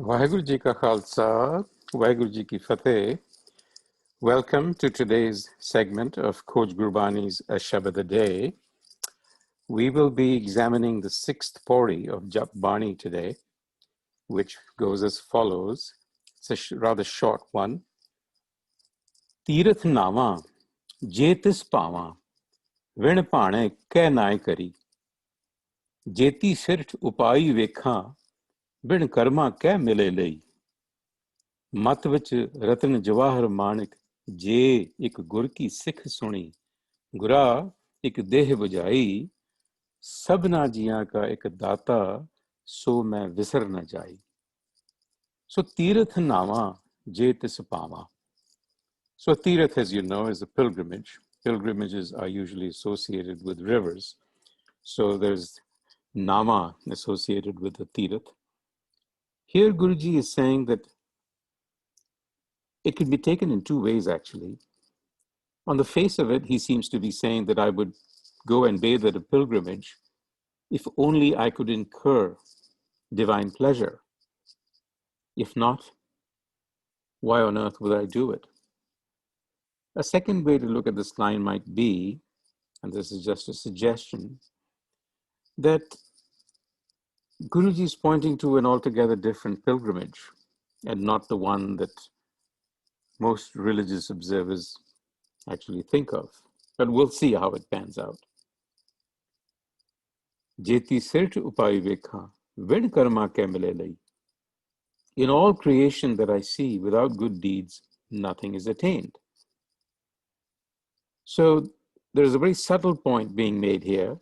Waheguru Ji Ka Khalsa, Waheguru Ji Ki Fateh. Welcome to today's segment of Coach Gurbani's a-sabad-a-day. We will be examining the sixth Pauri of Jup Pauri today, which goes as follows. It's a rather short one. Tirath nama, jetis pava, vin pane keh nai kari. Jeti sirt upai vekha, vin karma keh mile lei. ਮਤ ਵਿੱਚ ਰਤਨ ਜਵਾਹਰ ਮਾਣਿਕ ਜੇ ਇੱਕ ਗੁਰ ਕੀ ਸਿੱਖ ਸੁਣੀ ਗੁਰਾ ਇੱਕ ਦੇਹ ਬੁਝਾਈ ਸਭਨਾ ਜੀਆਂ ਕਾ ਇੱਕ ਦਾਤਾ ਸੋ ਮੈਂ ਵਿਸਰ ਨ ਜਾਈ ਸੋ ਤੀਰਥ ਨਾਵਾਂ ਜੇ ਤਿਸ ਪਾਵਾਂ So tirath, as you know, is a pilgrimage. Pilgrimages are usually associated with rivers. So there's nama associated with the tirath. Here Guruji is saying that it could be taken in two ways, actually. On the face of it, he seems to be saying that I would go and bathe at a pilgrimage if only I could incur divine pleasure. If not, why on earth would I do it? A second way to look at this line might be, and this is just a suggestion, that Guruji is pointing to an altogether different pilgrimage and not the one that most religious observers actually think of. But we'll see how it pans out. Jeti sirt upai vekha, vin karma ke mile lai. In all creation that I see, without good deeds, nothing is attained. So there's a very subtle point being made here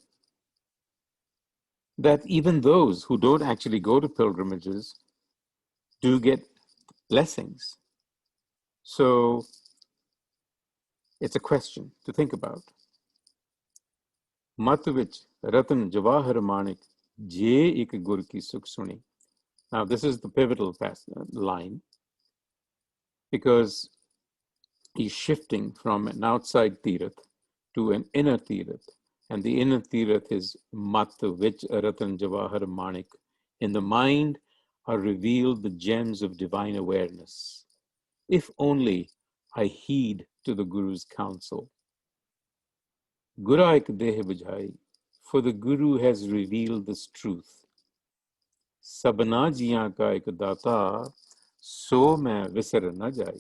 that even those who don't actually go to pilgrimages do get blessings. So it's a question to think about. Mat vich ratan jawahar manik je ik gur ki sukh suni. Now this is the pivotal line because he's shifting from an outside tirath to an inner tirath. And the inner tirath is mat vich ratan jawahar manik. In the mind are revealed the gems of divine awareness. If only I heed to the Guru's counsel. Gura ek deh bujhai, for the Guru has revealed this truth. Sabna jiyan ka ek data, so main visar na jai.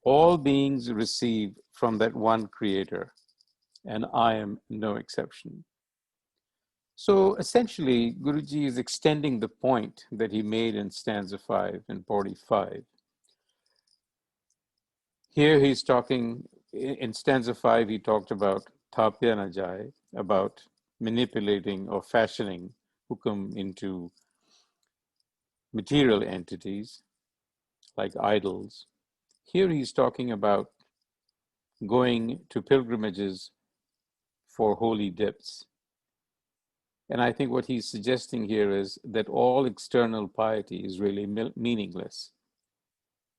All beings receive from that one creator, and I am no exception. So essentially, Guruji is extending the point that he made in stanza 5 and 45. Here he's talking, in stanza 5, he talked about thapya na jai, about manipulating or fashioning hukam into material entities like idols. Here he's talking about going to pilgrimages for holy dips. And I think what he's suggesting here is that all external piety is really meaningless.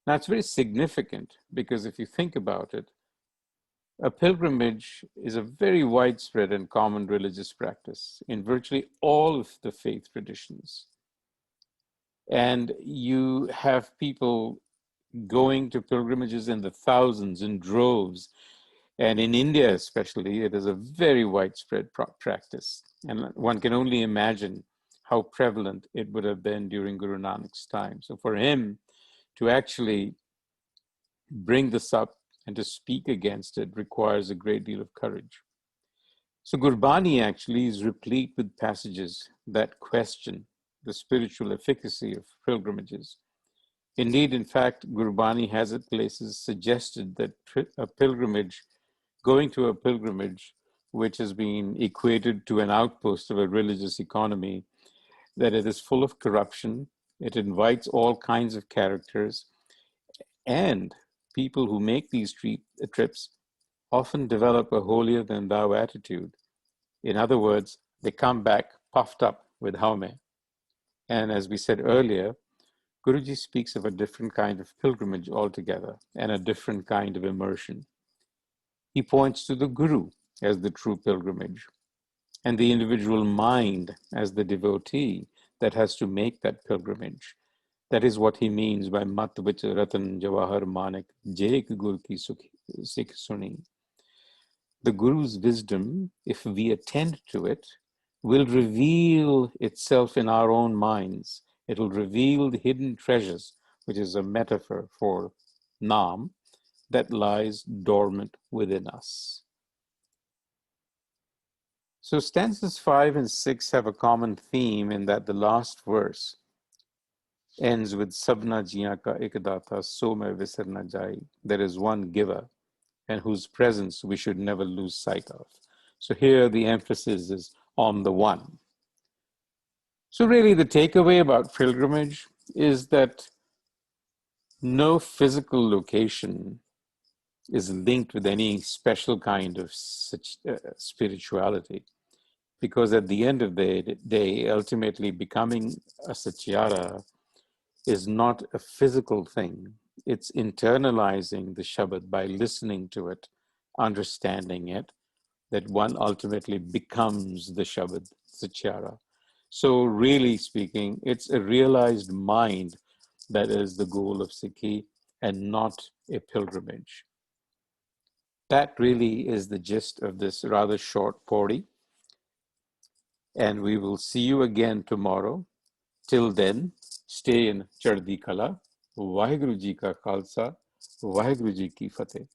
Now, it's very significant because if you think about it, a pilgrimage is a very widespread and common religious practice in virtually all of the faith traditions. And you have people going to pilgrimages in the thousands, in droves. And in India especially, it is a very widespread practice. And one can only imagine how prevalent it would have been during Guru Nanak's time. So for him to actually bring this up and to speak against it requires a great deal of courage. So Gurbani actually is replete with passages that question the spiritual efficacy of pilgrimages. Indeed, in fact, Gurbani has at places suggested that going to a pilgrimage, which has been equated to an outpost of a religious economy, that it is full of corruption, it invites all kinds of characters, and people who make these trips often develop a holier-than-thou attitude. In other words, they come back puffed up with haume. And as we said earlier, Guruji speaks of a different kind of pilgrimage altogether and a different kind of immersion. He points to the Guru as the true pilgrimage and the individual mind as the devotee that has to make that pilgrimage. That is what he means by mat vich ratan jawahar manik jek gur ki sikh suni. The Guru's wisdom, if we attend to it, will reveal itself in our own minds. It will reveal the hidden treasures, which is a metaphor for Nam, that lies dormant within us. So stanzas 5 and 6 have a common theme in that the last verse ends with Sabna jiyan ka ek data so main visar na jai. There is one giver and whose presence we should never lose sight of. So here the emphasis is on the one. So really the takeaway about pilgrimage is that no physical location is linked with any special kind of such, spirituality, because at the end of the day, ultimately becoming a satyara is not a physical thing. It's internalizing the Shabad by listening to it, understanding it, that one ultimately becomes the Shabad satyara. So really speaking, it's a realized mind that is the goal of Sikhi and not a pilgrimage. That really is the gist of this rather short pauri. And we will see you again tomorrow. Till then, stay in Chardi Kala. Vaheguru Ji Ka Khalsa, Vaheguru Ji Ki Fateh.